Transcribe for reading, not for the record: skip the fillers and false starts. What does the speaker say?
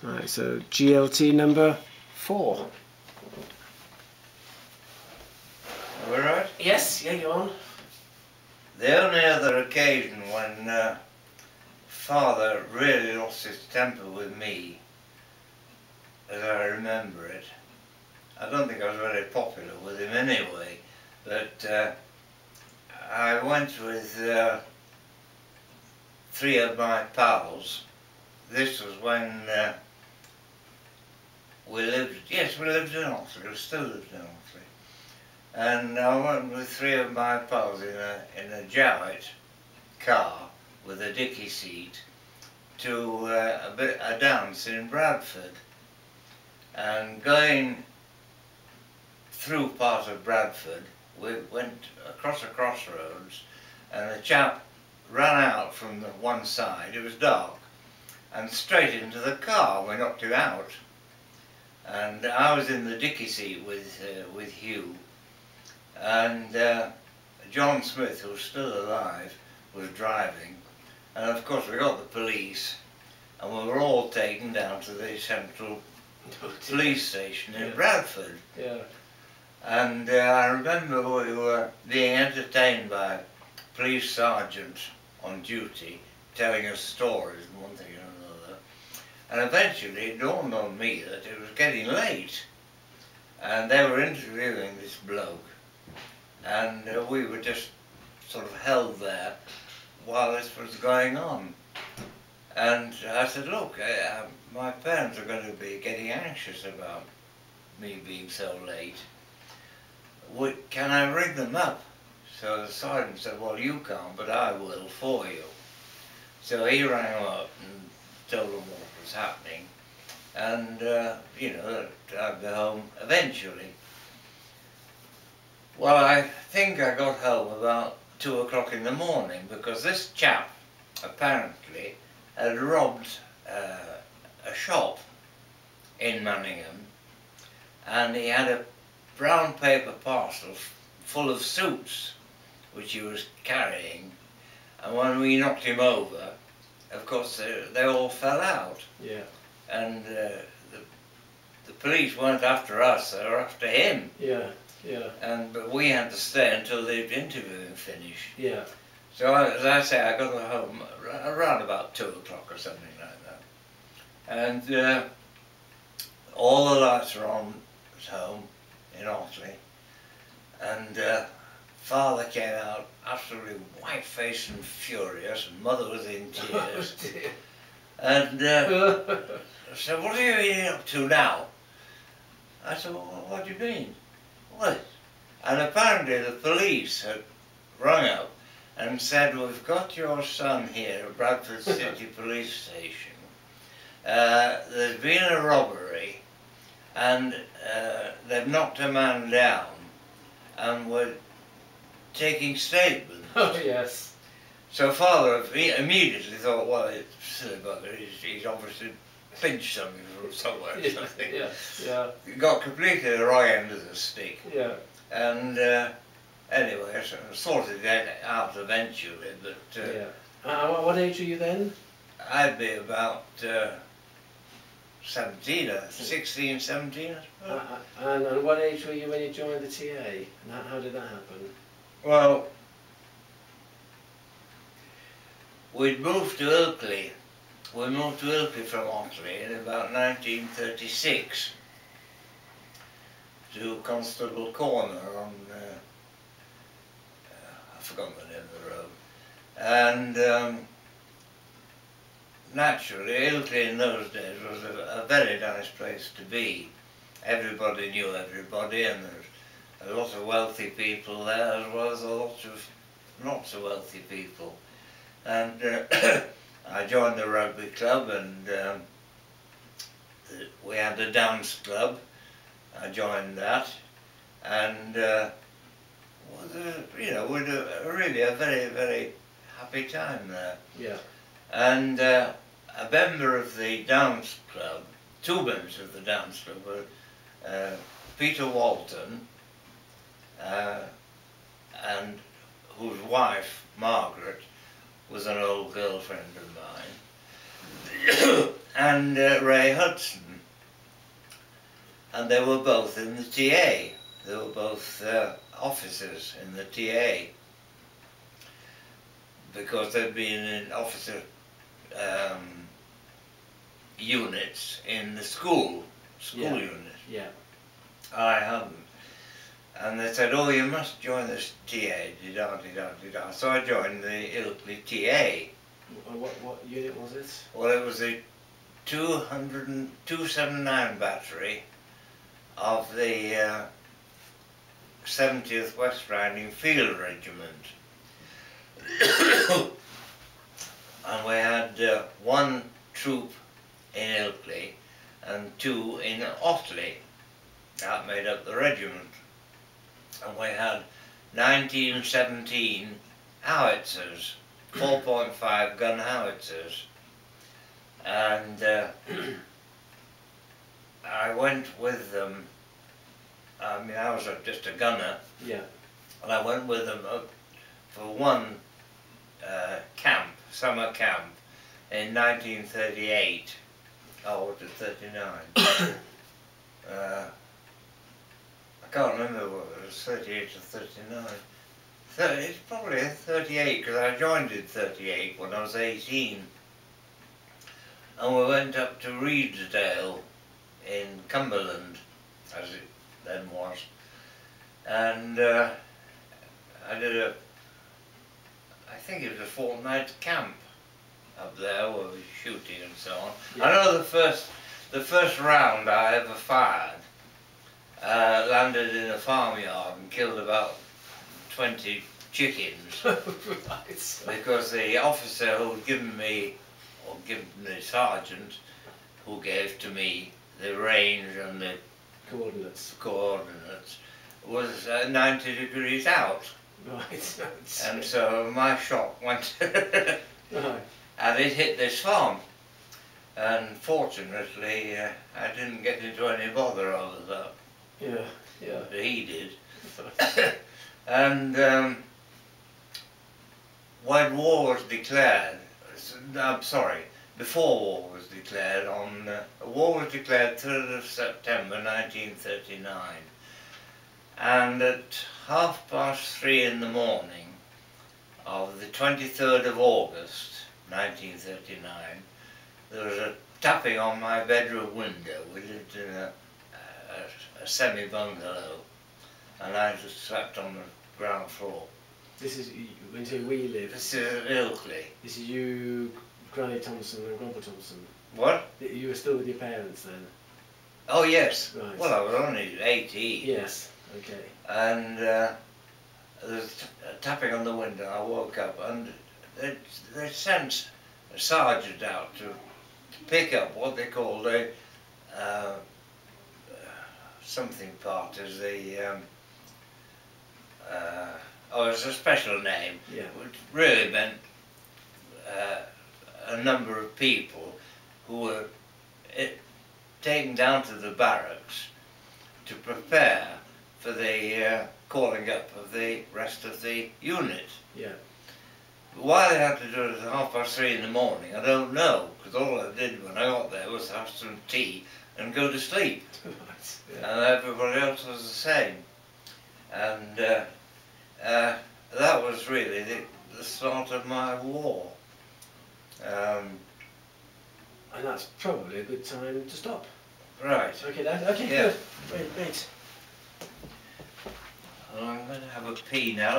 Right, so GLT number 4. All right? Yes, yeah, you're on. The only other occasion when Father really lost his temper with me, as I remember it, I don't think I was very popular with him anyway, but I went with 3 of my pals. This was when we lived in Oxley, we still lived in Oxley. And I went with 3 of my pals in a Jowett car with a dicky seat to a dance in Bradford. And going through part of Bradford, we went across a crossroads, and a chap ran out from the one side, it was dark, and straight into the car. We knocked him out. And I was in the dicky seat with Hugh, and John Smith, who was still alive, was driving. And of course we got the police, and we were all taken down to the central police station in Bradford. Yeah. And I remember we were being entertained by a police sergeant on duty, telling us stories and one thing and another. And eventually it dawned on me that it was getting late, and they were interviewing this bloke, and we were just sort of held there while this was going on. And I said, look, my parents are going to be getting anxious about me being so late. Can I ring them up? So the sergeant said, well, you can't, but I will for you. So he rang them up and told them what was happening, and you know, that I'd be home eventually. Well, I think I got home about 2 o'clock in the morning, because this chap apparently had robbed a shop in Manningham, and he had a brown paper parcel full of suits which he was carrying, and when we knocked him over, of course they all fell out. Yeah. And the police weren't after us, they were after him. Yeah, yeah. But we had to stay until the interviewing finished. Yeah. So as I say, I got home around about 2 o'clock or something like that. And all the lights were on at home in Otley, and Father came out absolutely white-faced and furious, and Mother was in tears. And said, what are you up to now? I said, well, what do you mean? What? And apparently the police had rung up and said, we've got your son here at Bradford City Police Station. There's been a robbery, and they've knocked a man down, and we're taking statements. Oh, yes. So Father immediately thought, well, it's silly bugger, he's obviously pinched something from somewhere or something. Yeah, yeah. He got completely the wrong end of the stick. Yeah. And anyway, I sorted it out eventually, but... yeah. What age were you then? I'd be about 17, 16, 17, I suppose. And what age were you when you joined the TA? And how did that happen? Well, we'd moved to Ilkley. We moved to Ilkley from Otley in about 1936 to Constable Corner on, I've forgotten the name of the road. And naturally, Ilkley in those days was a very nice place to be. Everybody knew everybody, and there's a lot of wealthy people there, as well as a lot of not so wealthy people. And I joined the rugby club, and we had a dance club. I joined that, and you know, we had really a very, very happy time there. Yeah. And a member of the dance club, 2 members of the dance club were Peter Walton, and whose wife, Margaret, was an old girlfriend of mine, and Ray Hudson, and they were both in the TA. They were both officers in the TA, because they'd been in officer units in the school unit. Yeah. I hadn't. And they said, oh, you must join this TA, di-da. So I joined the Ilkley TA. What unit was it? Well, it was the 279 battery of the 70th West Riding Field Regiment. And we had one troop in Ilkley and two in Otley. That made up the regiment. And we had 1917 howitzers, 4.5 gun howitzers. And I went with them. I mean, I was just a gunner. Yeah. And I went with them for one camp, summer camp, in 1938. Oh, was it 39? I can't remember what it was, 38 or 39. It's probably 38, because I joined in 38 when I was 18. And we went up to Reedsdale in Cumberland, as it then was. And I did I think it was a fortnight camp up there where we were shooting and so on. Yeah. I know the first round I ever fired landed in a farmyard and killed about 20 chickens. Right. Because the officer who had given me, or given the sergeant, who gave to me the range and the coordinates was 90 degrees out. Right. And so my shot went right. And it hit this farm. And fortunately I didn't get into any bother over that. Yeah, yeah. But he did. And when war was declared, I'm sorry, before war was declared, war was declared 3rd of September 1939. And at 3:30 in the morning of the 23rd of August 1939, there was a tapping on my bedroom window. We lived in a semi-bungalow, and I just slept on the ground floor. This is, when you say we live? This is Ilkley. This is you, Granny Thompson and Grandpa Thompson? What? You were still with your parents then? Oh yes. Right. Well, I was only 18. Yes, okay. And there was tapping on the window. I woke up and they sent a sergeant out to pick up what they called a something part, as the it's a special name, yeah. Which really meant a number of people who were taken down to the barracks to prepare for the calling up of the rest of the unit. Yeah. Why they had to do it at 3:30 in the morning, I don't know, because all I did when I got there was have some tea and go to sleep. Right, yeah. And everybody else was the same. And that was really the start of my war. And that's probably a good time to stop. Right. Okay, Dad. Okay, yeah. good. Great. Well, I'm going to have a pee now.